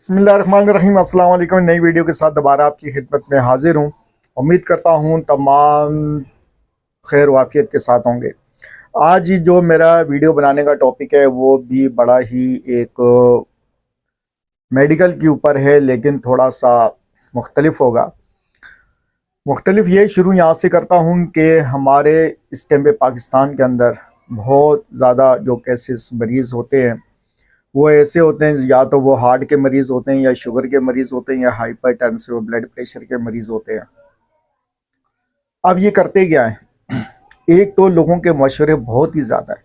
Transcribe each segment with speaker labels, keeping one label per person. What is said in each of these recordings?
Speaker 1: बिस्मिल्लाहिर्रहमानिर्रहीम। अस्सलाम वालेकुम। नई वीडियो के साथ दोबारा आपकी खिदमत में हाजिर हूँ। उम्मीद करता हूँ तमाम खैर वाफियत के साथ होंगे। आज जो मेरा वीडियो बनाने का टॉपिक है वो भी बड़ा ही एक मेडिकल के ऊपर है, लेकिन थोड़ा सा मुख्तलिफ होगा। मुख्तलिफ ये शुरू यहाँ से करता हूँ कि हमारे इस टाइम पे पाकिस्तान के अंदर बहुत ज़्यादा जो केसेस मरीज़ होते हैं वो ऐसे होते हैं, या तो वो हार्ट के मरीज़ होते हैं, या शुगर के मरीज़ होते हैं, या हाइपरटेंसिव ब्लड प्रेशर के मरीज़ होते हैं। अब ये करते क्या है, एक तो लोगों के मशवरे बहुत ही ज़्यादा है।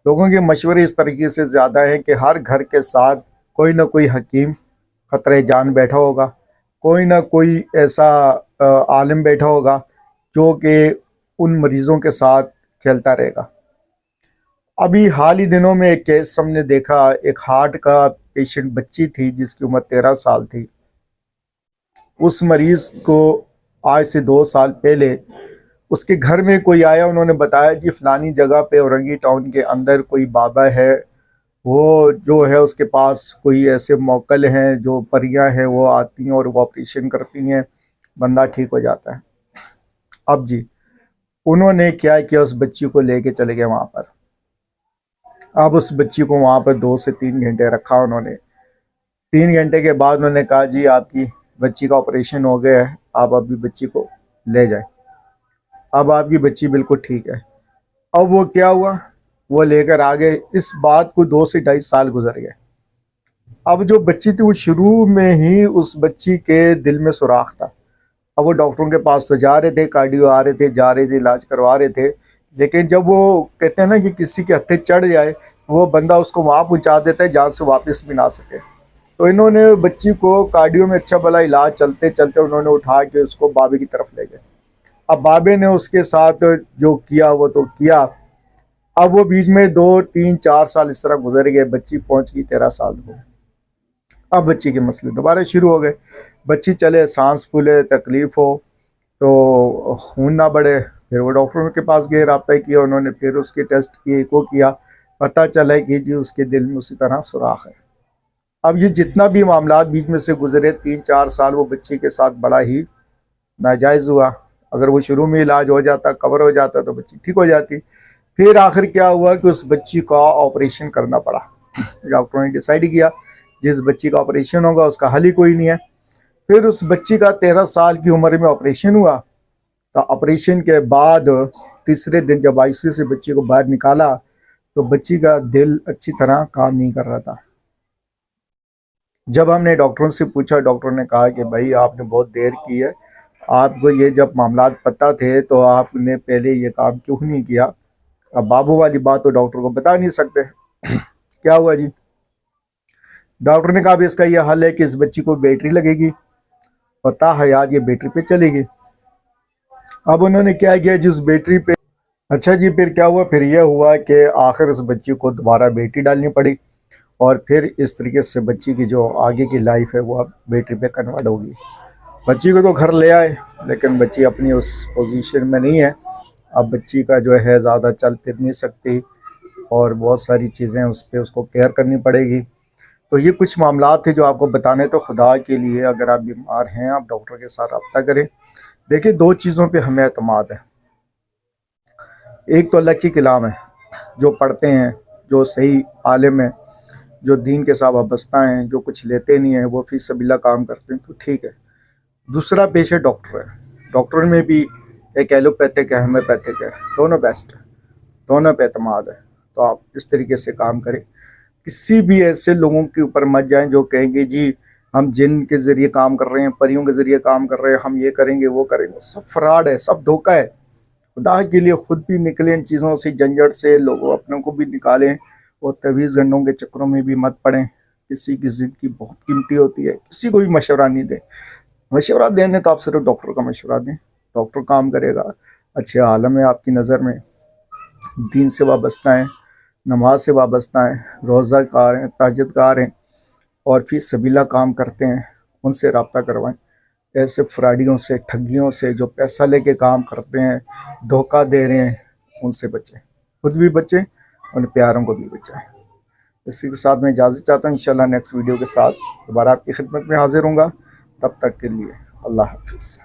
Speaker 1: लोगों के मशवरे इस तरीके से ज़्यादा है कि हर घर के साथ कोई ना कोई हकीम ख़तरे जान बैठा होगा, कोई ना कोई ऐसा आलिम बैठा होगा जो कि उन मरीज़ों के साथ खेलता रहेगा। अभी हाल ही दिनों में एक केस हमने देखा, एक हार्ट का पेशेंट बच्ची थी जिसकी उम्र 13 साल थी। उस मरीज़ को आज से 2 साल पहले उसके घर में कोई आया, उन्होंने बताया जी फलानी जगह पे औरंगी टाउन के अंदर कोई बाबा है, वो जो है उसके पास कोई ऐसे मोक्कल हैं, जो परियां हैं, वो आती हैं और वो ऑपरेशन करती हैं, बंदा ठीक हो जाता है। अब जी उन्होंने क्या किया, उस बच्ची को लेके चले गए वहाँ पर। अब उस बच्ची को वहाँ पर 2 से 3 घंटे रखा उन्होंने। 3 घंटे के बाद उन्होंने कहा जी आपकी बच्ची का ऑपरेशन हो गया है, आप अभी बच्ची को ले जाएं। अब आपकी बच्ची बिल्कुल ठीक है। अब वो क्या हुआ, वो लेकर आ गए। इस बात को 2 से 2.5 साल गुजर गए। अब जो बच्ची थी वो शुरू में ही उस बच्ची के दिल में सुराख था। अब वो डॉक्टरों के पास तो जा रहे थे, कार्डियो आ रहे थे, जा रहे थे, इलाज करवा रहे थे, लेकिन जब वो कहते हैं ना कि किसी के हत्थे चढ़ जाए वो बंदा उसको वहाँ पहुँचा देता है जहाँ से वापस भी ना सके। तो इन्होंने बच्ची को कार्डियो में अच्छा भला इलाज चलते चलते उन्होंने उठा के उसको बाबे की तरफ ले गए। अब बाबे ने उसके साथ जो किया वो तो किया। अब वो बीच में 2 3 4 साल इस तरह गुजर गए, बच्ची पहुंच गई 13 साल को। अब बच्ची के मसले दोबारा शुरू हो गए। बच्ची चले, सांस फूले, तकलीफ हो, तो खून ना बढ़े। फिर वो डॉक्टरों के पास गए, रब्ता किया उन्होंने, फिर उसके टेस्ट किए, एको किया, पता चला कि जी उसके दिल में उसी तरह सुराख है। अब ये जितना भी मामला बीच में से गुजरे 3 4 साल, वो बच्ची के साथ बड़ा ही नाजायज़ हुआ। अगर वो शुरू में इलाज हो जाता, कवर हो जाता, तो बच्ची ठीक हो जाती। फिर आखिर क्या हुआ कि उस बच्ची का ऑपरेशन करना पड़ा। डॉक्टरों ने डिसाइड किया जिस बच्ची का ऑपरेशन होगा उसका हल ही कोई नहीं है। फिर उस बच्ची का 13 साल की उम्र में ऑपरेशन हुआ। तो ऑपरेशन के बाद तीसरे दिन जब आईसीयू से बच्ची को बाहर निकाला तो बच्ची का दिल अच्छी तरह काम नहीं कर रहा था। जब हमने डॉक्टरों से पूछा, डॉक्टरों ने कहा कि भाई आपने बहुत देर की है, आपको ये जब मामला पता थे तो आपने पहले ये काम क्यों नहीं किया। अब बाबू वाली बात तो डॉक्टर को बता नहीं सकते। क्या हुआ जी, डॉक्टर ने कहा भी इसका ये हल है कि इस बच्ची को बैटरी लगेगी, पता है यार ये बैटरी पे चलेगी। अब उन्होंने क्या किया, जिस बैटरी पे, अच्छा जी फिर क्या हुआ, फिर यह हुआ कि आखिर उस बच्ची को दोबारा बैटरी डालनी पड़ी, और फिर इस तरीके से बच्ची की जो आगे की लाइफ है वो अब बैटरी पे कन्वर्ट होगी। बच्ची को तो घर ले आए, लेकिन बच्ची अपनी उस पोजीशन में नहीं है। अब बच्ची का जो है ज़्यादा चल फिर नहीं सकती, और बहुत सारी चीज़ें उस पर उसको केयर करनी पड़ेगी। तो ये कुछ मामला थे जो आपको बताने। तो खुदा के लिए अगर आप बीमार हैं, आप डॉक्टर के साथ रब्ता करें। देखिए 2 चीज़ों पे हमें एतमाद है। एक तो अल्लाह की कलाम है, जो पढ़ते हैं, जो सही आलिम है, जो दीन के साथ वाबस्ता हैं, जो कुछ लेते नहीं हैं, वो फी सबिल्ला काम करते हैं, तो ठीक है। दूसरा पेश है डॉक्टर है। डॉक्टर में भी एक एलोपैथिक है, होम्योपैथिक है, दोनों बेस्ट है, दोनों पे एतमाद है। तो आप इस तरीके से काम करें। किसी भी ऐसे लोगों के ऊपर मत जाएं जो कहेंगे जी हम जिन के ज़रिए काम कर रहे हैं, परियों के ज़रिए काम कर रहे हैं, हम ये करेंगे वो करेंगे। सब फ्रॉड है, सब धोखा है। खुदा के लिए खुद भी निकलें इन चीज़ों से, झंझट से, लोगों अपनों को भी निकालें, और तवीज़ गंडों के चक्करों में भी मत पड़ें। किसी की ज़िंदगी बहुत कीमती होती है, किसी को भी मशवरा नहीं दें। मशवरा देने तो आप सिर्फ डॉक्टर का मशवरा दें, डॉक्टर काम करेगा, अच्छे आलम है आपकी नज़र में, दीन से वाबस्ता है, नमाज से वाबस्ता है, रोज़ा कार हैं, ताजदगार हैं, और फी सबीला काम करते हैं, उनसे रब्ता करवाएं। ऐसे फ्रॉडियों से, ठगियों से, जो पैसा लेके काम करते हैं, धोखा दे रहे हैं, उनसे बचें, खुद भी बचें, उन प्यारों को भी बचाएं। اسی کے ساتھ میں اجازت چاہتا ہوں، انشاءاللہ نیکسٹ ویڈیو کے ساتھ دوبارہ آپ کی خدمت میں حاضر ہوں گا. تب تک کے لیے اللہ حافظ.